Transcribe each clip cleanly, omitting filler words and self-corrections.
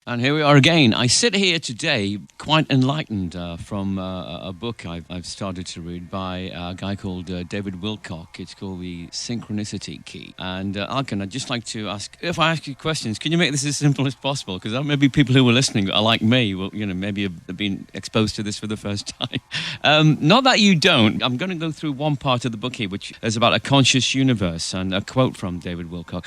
And here we are again. I sit here today quite enlightened from a book I've started to read by a guy called David Wilcock. It's called The Synchronicity Key. And Alkan, I'd just like to ask, if I ask you questions, can you make this as simple as possible? Because maybe people who are listening are like me, well, maybe have been exposed to this for the first time. Not that you don't. I'm going to go through one part of the book here, which is about a conscious universe, and a quote from David Wilcock.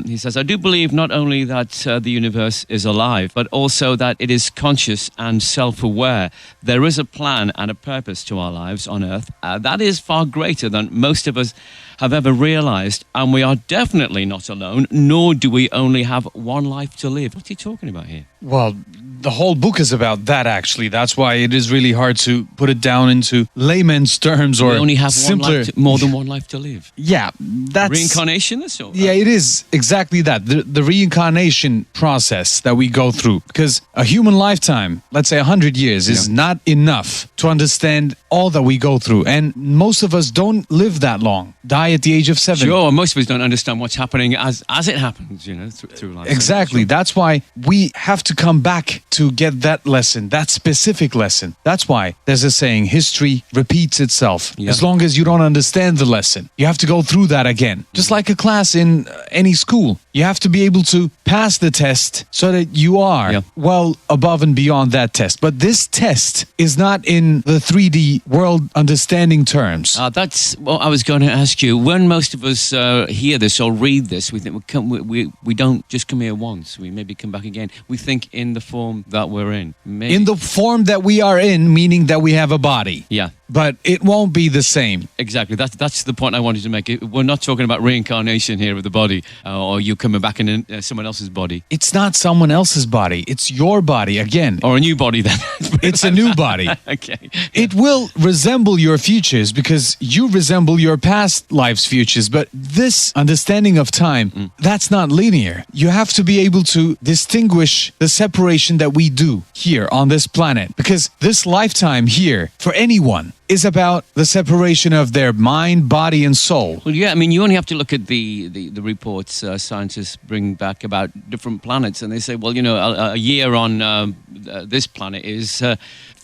He says, I do believe not only that the universe is alive, but also that it is conscious and self-aware. There is a plan and a purpose to our lives on Earth that is far greater than most of us have ever realized, and we are definitely not alone, nor do we only have one life to live. What's he talking about here? Well, the whole book is about that, actually. That's why it is really hard to put it down into layman's terms, or we only have simpler. more than one life to live. Yeah, that's reincarnation. That's all. Yeah, it is exactly that. The reincarnation process that we go through, because a human lifetime, let's say 100 years, is not enough to understand all that we go through, and most of us don't live that long. Die at the age of 7. Sure, most of us don't understand what's happening as it happens, through life. Exactly. Sure. That's why we have to come back to get that lesson, that specific lesson. That's why there's a saying, history repeats itself. Yeah. As long as you don't understand the lesson, you have to go through that again. Just like a class in any school. You have to be able to pass the test so that you are well above and beyond that test. But this test is not in the 3D world understanding terms. That's what I was going to ask you. When most of us hear this or read this, we think we don't just come here once. We maybe come back again. We think in the form that we're in. Maybe. In the form that we are in, meaning that we have a body. Yeah. But it won't be the same. Exactly. That's the point I wanted to make. We're not talking about reincarnation here of the body, or you coming back in someone else's body. It's not someone else's body. It's your body again. Or a new body then. It's a new body. Okay. It will resemble your futures because you resemble your past life's futures. But this understanding of time, that's not linear. You have to be able to distinguish the separation that we do here on this planet. Because this lifetime here, for anyone, is about the separation of their mind, body, and soul. Well, yeah, I mean, you only have to look at the reports scientists bring back about different planets, and they say, well, a year on this planet is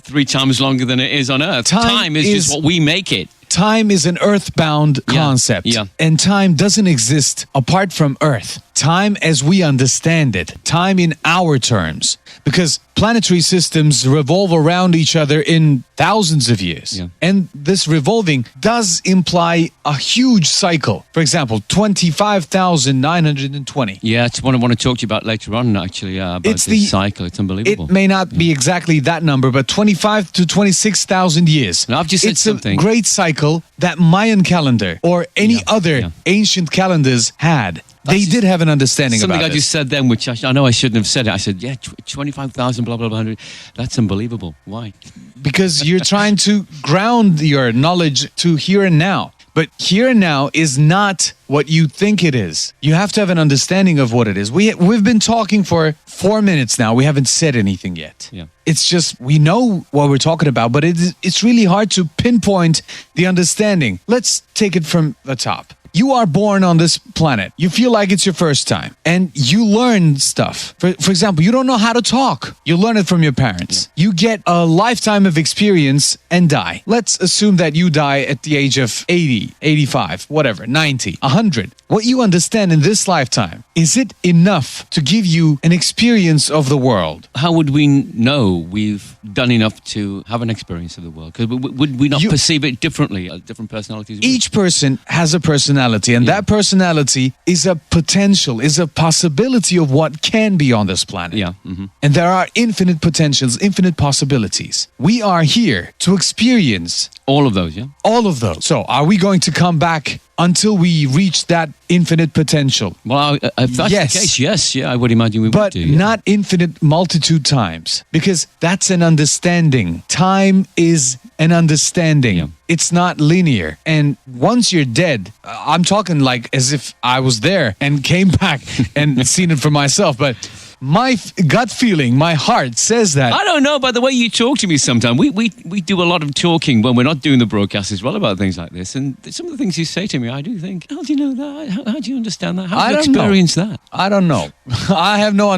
3 times longer than it is on Earth. Time is just what we make it. Time is an earthbound concept, and time doesn't exist apart from Earth. Time as we understand it, time in our terms, because planetary systems revolve around each other in thousands of years. Yeah. And this revolving does imply a huge cycle. For example, 25,920. Yeah, it's what I want to talk to you about later on, actually, about this cycle. It's unbelievable. It may not be exactly that number, but 25 to 26,000 years. Now, I've just said it's something. A great cycle that Mayan calendar or any other ancient calendars had. They did have an understanding about it. Something I just said then, which I know I shouldn't have said it. I said, 25,000, blah, blah, blah. 100. That's unbelievable. Why? Because you're trying to ground your knowledge to here and now. But here and now is not what you think it is. You have to have an understanding of what it is. We've been talking for 4 minutes now. We haven't said anything yet. Yeah. It's just, we know what we're talking about, but it's really hard to pinpoint the understanding. Let's take it from the top. You are born on this planet. You feel like it's your first time. And you learn stuff. For example, you don't know how to talk. You learn it from your parents. Yeah. You get a lifetime of experience and die. Let's assume that you die at the age of 80, 85, whatever, 90, 100. What you understand in this lifetime, is it enough to give you an experience of the world? How would we know we've done enough to have an experience of the world? Because would we not perceive it differently? Different personalities? Each person has a personality. And that personality is a potential, is a possibility of what can be on this planet. Yeah. Mm-hmm. And there are infinite potentials, infinite possibilities. We are here to experience all of those, all of those. So are we going to come back until we reach that infinite potential? Well, if that's the case, yes. Yeah, I would imagine we would do. But not infinite multitude times, because that's an understanding. Time is an understanding. Yeah. It's not linear. And once you're dead, I'm talking like as if I was there and came back and seen it for myself. But My gut feeling, my heart says that. I don't know, by the way you talk to me sometimes. We do a lot of talking when we're not doing the broadcast as well about things like this. And some of the things you say to me, I do think, how do you know that? How do you understand that? How do you experience that? I don't know. I have no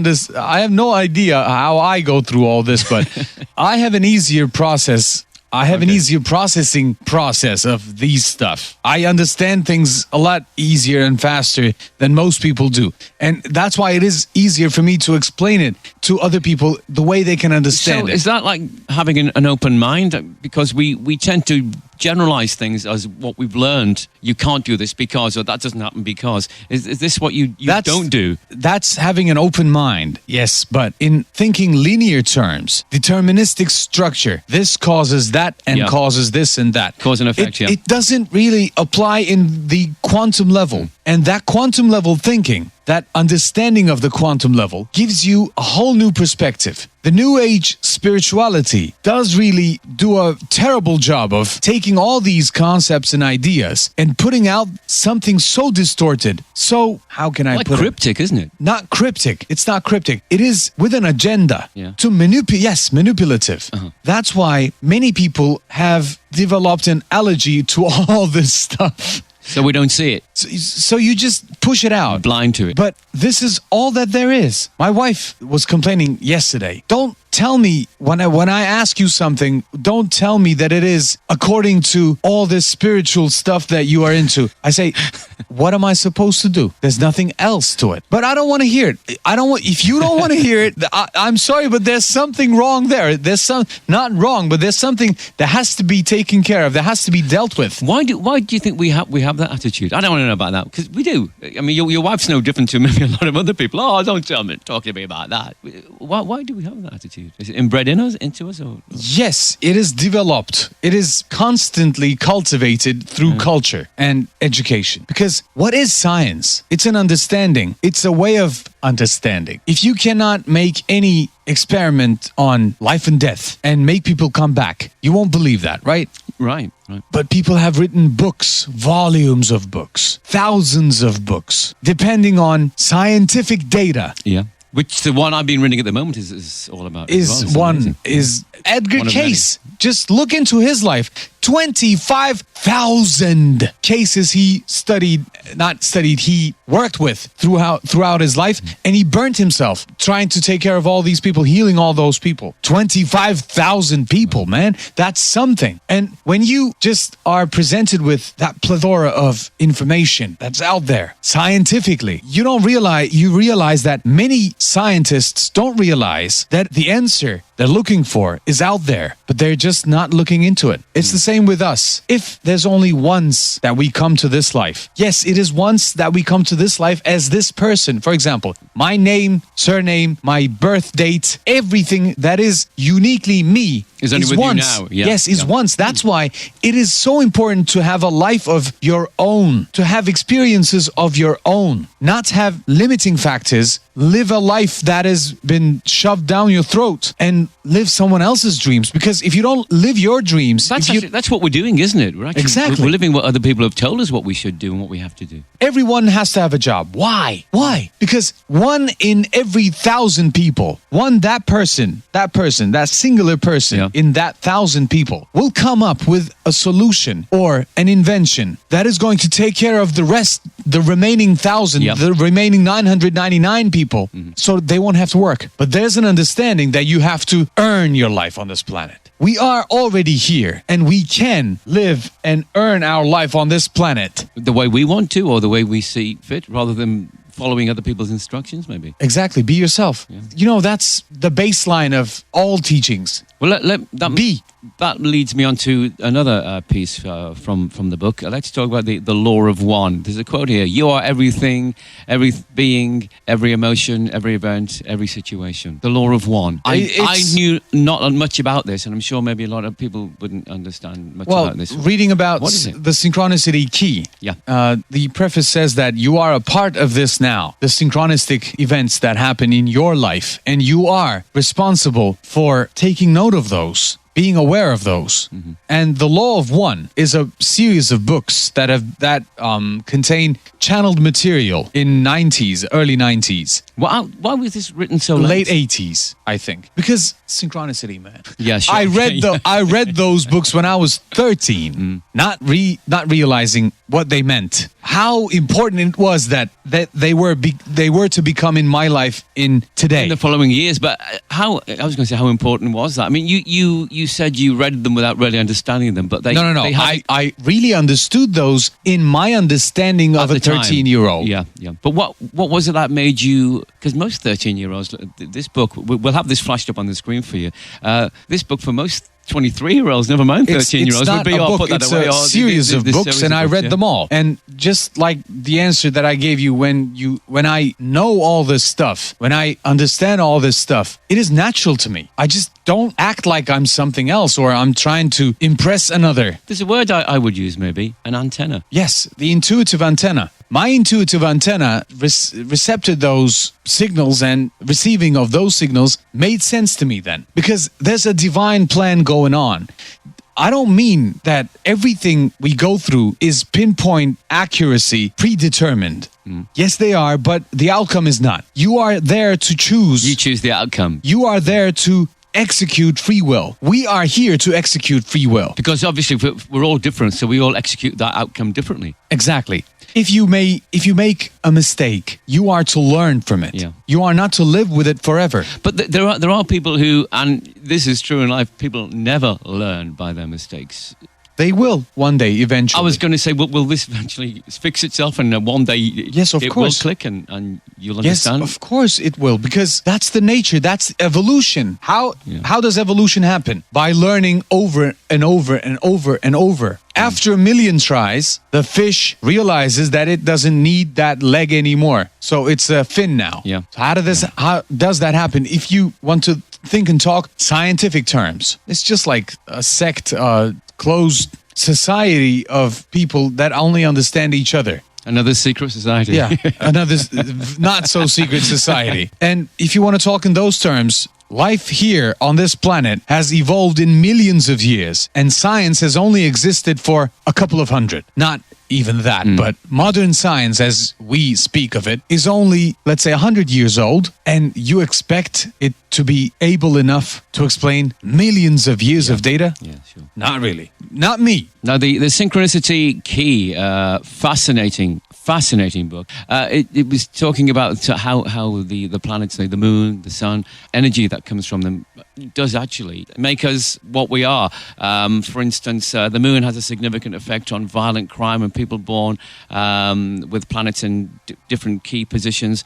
idea how I go through all this, but I have an easier process. I have an easier processing process of these stuff. I understand things a lot easier and faster than most people do. And that's why it is easier for me to explain it to other people the way they can understand it. Is that like having an open mind? Because we tend to generalize things as what we've learned. You can't do this because, or that doesn't happen because. Is this what you don't do? That's having an open mind, yes. But in thinking linear terms, deterministic structure, this causes that and causes this and that. Cause and effect, It doesn't really apply in the quantum level. And that quantum level thinking, that understanding of the quantum level gives you a whole new perspective. The New Age spirituality does really do a terrible job of taking all these concepts and ideas and putting out something so distorted. So, how can I put it? Cryptic, isn't it? Not cryptic. It's not cryptic. It is with an agenda to manipulative. That's why many people have developed an allergy to all this stuff. So we don't see it. So you just push it out. Blind to it. But this is all that there is. My wife was complaining yesterday. Don't tell me when I ask you something, don't tell me that it is according to all this spiritual stuff that you are into. I say, what am I supposed to do? There's nothing else to it. But I don't want to hear it. If you don't want to hear it, I'm sorry, but there's something wrong there. Not wrong, but there's something that has to be taken care of, that has to be dealt with. Why do you think we have that attitude? I don't want to know about that, because we do. I mean, your wife's no different to maybe a lot of other people. Oh, don't talk to me about that. Why do we have that attitude? Is it inbred into us? Or? Yes, it is developed. It is constantly cultivated through culture and education. Because what is science? It's an understanding. It's a way of understanding. If you cannot make any experiment on life and death and make people come back, you won't believe that, right? Right. But people have written books, volumes of books, thousands of books, depending on scientific data. Yeah. Which the one I've been reading at the moment is all about. Is Edgar Cayce. Just look into his life. 25,000 cases he worked with throughout his life, and he burnt himself trying to take care of all these people, healing all those people. 25,000 people, man. That's something. And when you just are presented with that plethora of information that's out there scientifically, you realize that many scientists don't realize that the answer they're looking for is out there, but they're just not looking into it. It's the same with us. If there's only once that we come to this life, yes, it is once that we come to this life as this person. For example, my name, surname, my birth date, everything that is uniquely me is only with once. You now. Yeah. Yes, is once. That's why it is so important to have a life of your own, to have experiences of your own, not have limiting factors. Live a life that has been shoved down your throat and live someone else's dreams. Because if you don't live your dreams... That's what we're doing, isn't it? Exactly. We're living what other people have told us what we should do and what we have to do. Everyone has to have a job. Why? Because 1 in every 1,000 people, that singular person in that 1,000 people will come up with a solution or an invention that is going to take care of the remaining 1,000, the remaining 999 people. So they won't have to work. But there's an understanding that you have to earn your life on this planet. We are already here, and we can live and earn our life on this planet. The way we want to, or the way we see fit, rather than following other people's instructions, maybe. Exactly. Be yourself. Yeah. That's the baseline of all teachings. Well, that leads me on to another piece from the book. Let's talk about the law of one. There's a quote here: "You are everything, every being, every emotion, every event, every situation." The law of one. I knew not much about this, and I'm sure maybe a lot of people wouldn't understand much about this. Reading about the synchronicity key. The preface says that you are a part of this now, the synchronistic events that happen in your life, and you are responsible for taking note of those. being aware of those. And The Law of One is a series of books that contain channeled material in early 90s. Why was this written so Late late? 80s, I think. Because synchronicity, man. Yeah, sure. I read those books when I was 13, not realizing what they meant. How important it was that they were to become in my life in today. In the following years, but I was going to say, how important was that? I mean, you said you read them without really understanding them, but No. they had, I really understood those in my understanding of a at the time. 13-year-old. Yeah. But what was it that made you? Because most 13-year-olds, this book, we'll have this flashed up on the screen for you. This book for most 23-year-olds, never mind 13-year-olds, would be, book, put that it's away. a series of books, series and of I books, read yeah. them all. And just like the answer that I gave you when I know all this stuff, when I understand all this stuff, it is natural to me. I just don't act like I'm something else or I'm trying to impress another. There's a word I would use, maybe, an antenna. Yes, the intuitive antenna. My intuitive antenna recepted those signals, and receiving of those signals made sense to me then, because there's a divine plan going on. I don't mean that everything we go through is pinpoint accuracy, predetermined. Yes, they are, but the outcome is not. You are there to choose. You choose the outcome. You are there to execute free will. We are here to execute free will. Because obviously we're all different, so we all execute that outcome differently. Exactly. If you make a mistake, you are to learn from it. Yeah. You are not to live with it forever. But there are people who, and this is true in life, people never learn by their mistakes. They will one day, eventually. I was going to say, will this eventually fix itself, and one day Yes, of it course. will click and you'll Yes, understand? of course it will, because that's the nature, that's evolution. How does evolution happen? By learning over and over and over and over. After a million tries, the fish realizes that it doesn't need that leg anymore. So it's a fin now. Yeah. So how does that happen? If you want to think and talk scientific terms, it's just like a sect, closed society of people that only understand each other. Another secret society. Yeah, another not so secret society. And if you want to talk in those terms, life here on this planet has evolved in millions of years, and science has only existed for a couple of hundred. Not even that, but modern science, as we speak of it, is only, let's say, 100 years old, and you expect it to be able enough to explain millions of years of data? Yeah, sure. Not really. Not me. Now, the synchronicity key, fascinating book. It was talking about how the planets, the moon, the sun, energy that comes from them does actually make us what we are. For instance, the moon has a significant effect on violent crime, and people born with planets in different key positions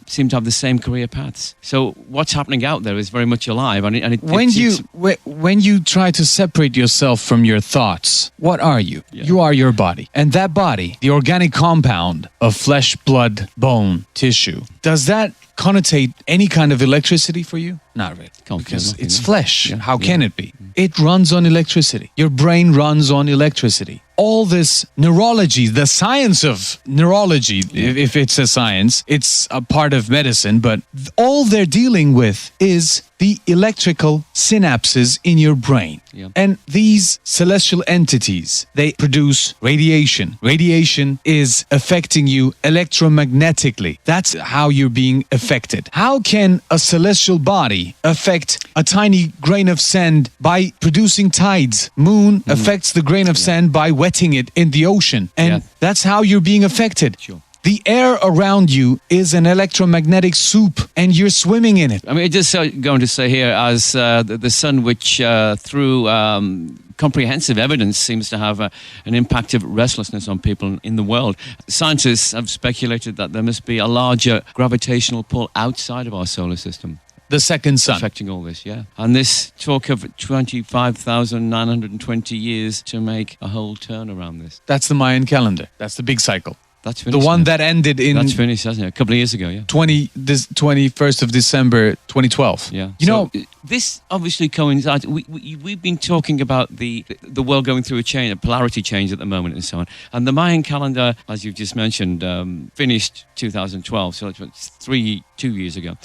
seem to have the same career paths. So what's happening out there is very much alive. And When you try to separate yourself from your thoughts, what are you? Yeah. You are your body. And that body, the organic compound of flesh, blood, bone, tissue, does that connotate any kind of electricity for you? Not really. Can't feel Because nothing, it's no. flesh. Yeah, How yeah. can it be? It runs on electricity. Your brain runs on electricity. All this neurology, the science of neurology, if it's a science, it's a part of medicine, but all they're dealing with is the electrical synapses in your brain. Yeah. And these celestial entities, they produce radiation. Radiation is affecting you electromagnetically. That's how you're being affected. How can a celestial body affect a tiny grain of sand by producing tides? Moon affects the grain of sand by wetting it in the ocean. And Yeah. that's how you're being affected. Sure. The air around you is an electromagnetic soup, and you're swimming in it. I mean, just going to say here, as the sun, which through comprehensive evidence seems to have an impact of restlessness on people in the world. Scientists have speculated that there must be a larger gravitational pull outside of our solar system The second sun. affecting all this, yeah. And this talk of 25,920 years to make a whole turn around this. That's the Mayan calendar. That's the big cycle. That's The finished. one now. that ended in That's finished, hasn't it? A couple of years ago, yeah. 21st of December 2012. Yeah. You know, this obviously coincides. We've been talking about the world going through a polarity change at the moment and so on. And the Mayan calendar, as you've just mentioned, finished 2012, so it's 2 years ago.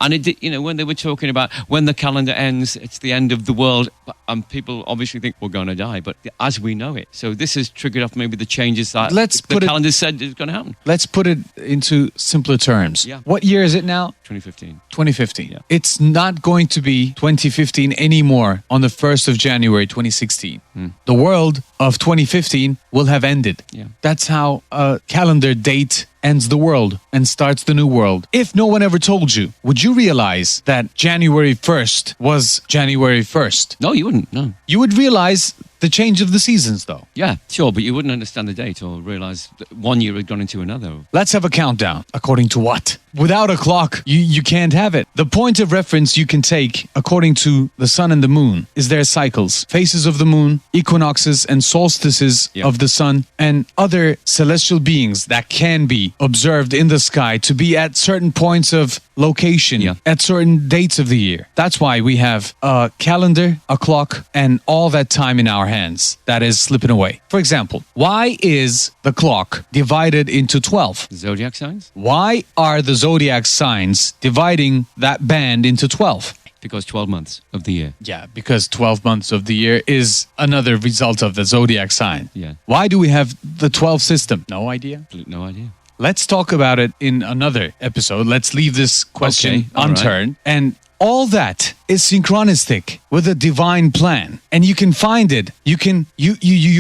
And it did, when they were talking about when the calendar ends, it's the end of the world, and people obviously think we're going to die, but as we know it. So this has triggered off maybe the changes that the calendar said is going to happen. Let's put it into simpler terms. Yeah. What year is it now? 2015. 2015. Yeah. It's not going to be 2015 anymore on the 1st of January 2016. The world of 2015 will have ended. Yeah. That's how a calendar date ends the world and starts the new world. If no one ever told you, would you realize that January 1st was January 1st? No, you wouldn't. No. You would realize the change of the seasons, though. Yeah, sure, but you wouldn't understand the date or realize that one year had gone into another. Let's have a countdown. According to what? Without a clock, you can't have it. The point of reference you can take, according to the sun and the moon, is their cycles. Phases of the moon, equinoxes and solstices of the sun, and other celestial beings that can be observed in the sky to be at certain points of location at certain dates of the year. That's why we have a calendar, a clock, and all that time in our hands that is slipping away. For example, why is the clock divided into 12? Zodiac signs? Why are the zodiac signs dividing that band into 12? Because 12 months of the year. Yeah, because 12 months of the year is another result of the zodiac sign. Yeah. Why do we have the 12 system? No idea. No idea. Let's talk about it in another episode. Let's leave this question unturned. Right. And all that is synchronistic with a divine plan, and you can find it. You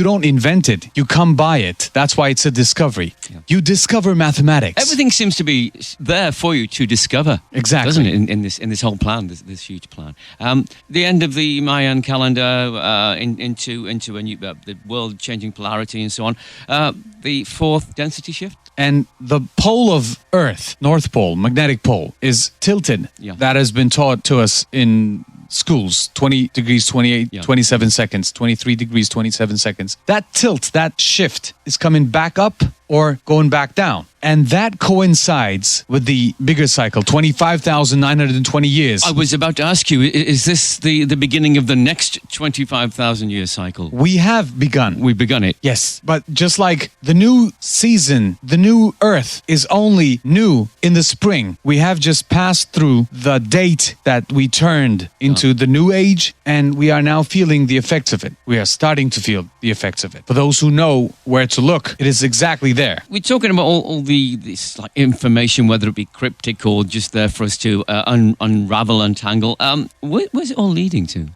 don't invent it. You come by it. That's why it's a discovery. Yeah. You discover mathematics. Everything seems to be there for you to discover. Exactly, doesn't it? In this whole plan, this huge plan. The end of the Mayan calendar into a new the world changing polarity and so on. The fourth density shift. And the pole of Earth, North Pole, magnetic pole, is tilted. Yeah. That has been taught to us in schools. 20 degrees, 28, 27 seconds, 23 degrees, 27 seconds. That tilt, that shift is coming back up or going back down. And that coincides with the bigger cycle, 25,920 years. I was about to ask you, is this the beginning of the next 25,000 year cycle? We have begun. We've begun it. Yes, but just like the new season, the new Earth is only new in the spring. We have just passed through the date that we turned into the new age, and we are now feeling the effects of it. We are starting to feel the effects of it. For those who know where to look, it is exactly there. We're talking about all this like information, whether it be cryptic or just there for us to unravel, untangle. Where's it all leading to?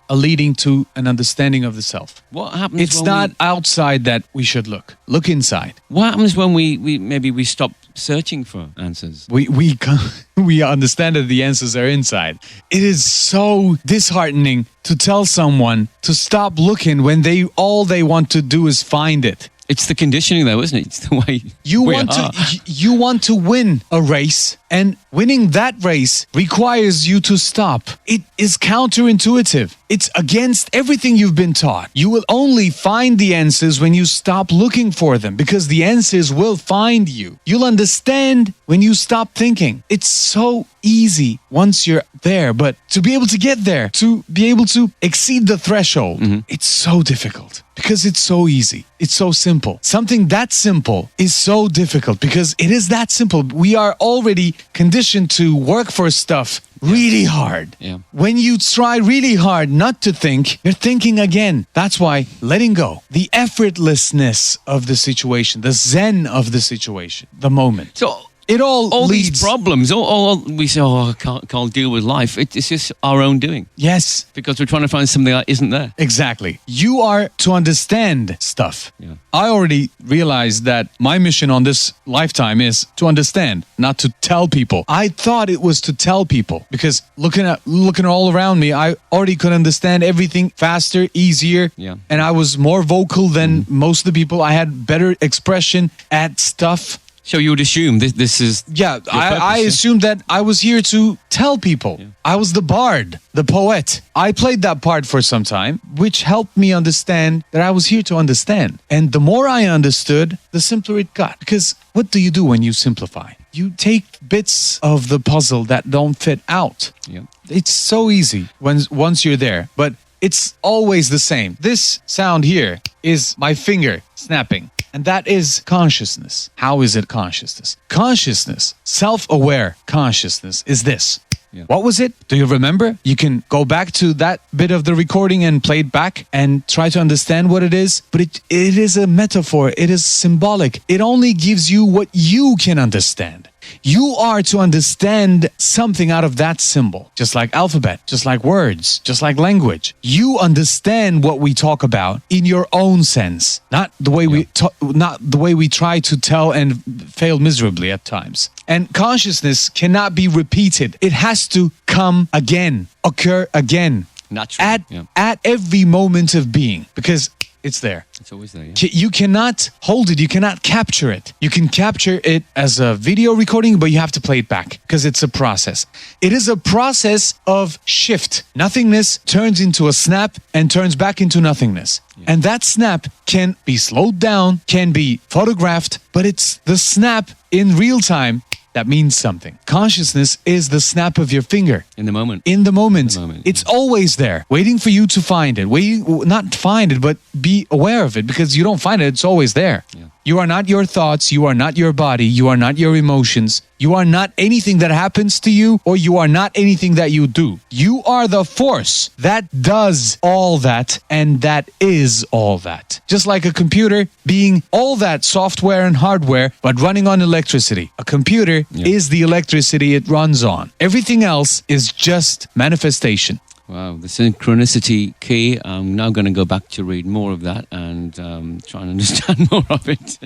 Leading to an understanding of the self. What happens? It's not outside that we should look. Look inside. What happens when we stop searching for answers? We understand that the answers are inside. It is so disheartening to tell someone to stop looking when all they want to do is find it. It's the conditioning, though, isn't it? It's the way you want to win a race, and winning that race requires you to stop. It is counterintuitive. It's against everything you've been taught. You will only find the answers when you stop looking for them, because the answers will find you. You'll understand when you stop thinking. It's so easy once you're there, but to be able to get there, to be able to exceed the threshold, it's so difficult. Because it's so easy. It's so simple. Something that simple is so difficult because it is that simple. We are already conditioned to work for stuff really hard. Yeah. When you try really hard not to think, you're thinking again. That's why letting go, the effortlessness of the situation, the zen of the situation, the moment. So it all leads. These problems, all we say, I can't deal with life. It's just our own doing. Yes. Because we're trying to find something that isn't there. Exactly. You are to understand stuff. Yeah. I already realized that my mission on this lifetime is to understand, not to tell people. I thought it was to tell people because looking all around me, I already could understand everything faster, easier. Yeah. And I was more vocal than most of the people. I had better expression at stuff. So you would assume this is Yeah, purpose, I yeah? assumed that I was here to tell people. I was the bard, the poet. I played that part for some time, which helped me understand that I was here to understand. And the more I understood, the simpler it got. Because what do you do when you simplify? You take bits of the puzzle that don't fit out. Yeah. It's so easy once you're there, but it's always the same. This sound here is my finger snapping. And that is consciousness. How is it consciousness? Consciousness, self-aware consciousness is this. Yeah. What was it? Do you remember? You can go back to that bit of the recording and play it back and try to understand what it is. But it is a metaphor. It is symbolic. It only gives you what you can understand. You are to understand something out of that symbol, just like alphabet, just like words, just like language. You understand what we talk about in your own sense, not the way not the way we try to tell and fail miserably at times. And consciousness cannot be repeated. It has to come again, occur again, Naturally. at every moment of being, because it's there. It's always there. Yeah. You cannot hold it. You cannot capture it. You can capture it as a video recording, but you have to play it back because it's a process. It is a process of shift. Nothingness turns into a snap and turns back into nothingness. And that snap can be slowed down, can be photographed, but it's the snap in real time that means something. Consciousness is the snap of your finger. In the moment. In the moment. In the moment, It's always there, waiting for you to find it. Not find it, but be aware of it, because you don't find it, it's always there. Yeah. You are not your thoughts, you are not your body, you are not your emotions, you are not anything that happens to you, or you are not anything that you do. You are the force that does all that, and that is all that. Just like a computer being all that software and hardware, but running on electricity. A computer is the electricity it runs on. Everything else is just manifestation. Wow, the synchronicity key. I'm now going to go back to read more of that and try and understand more of it.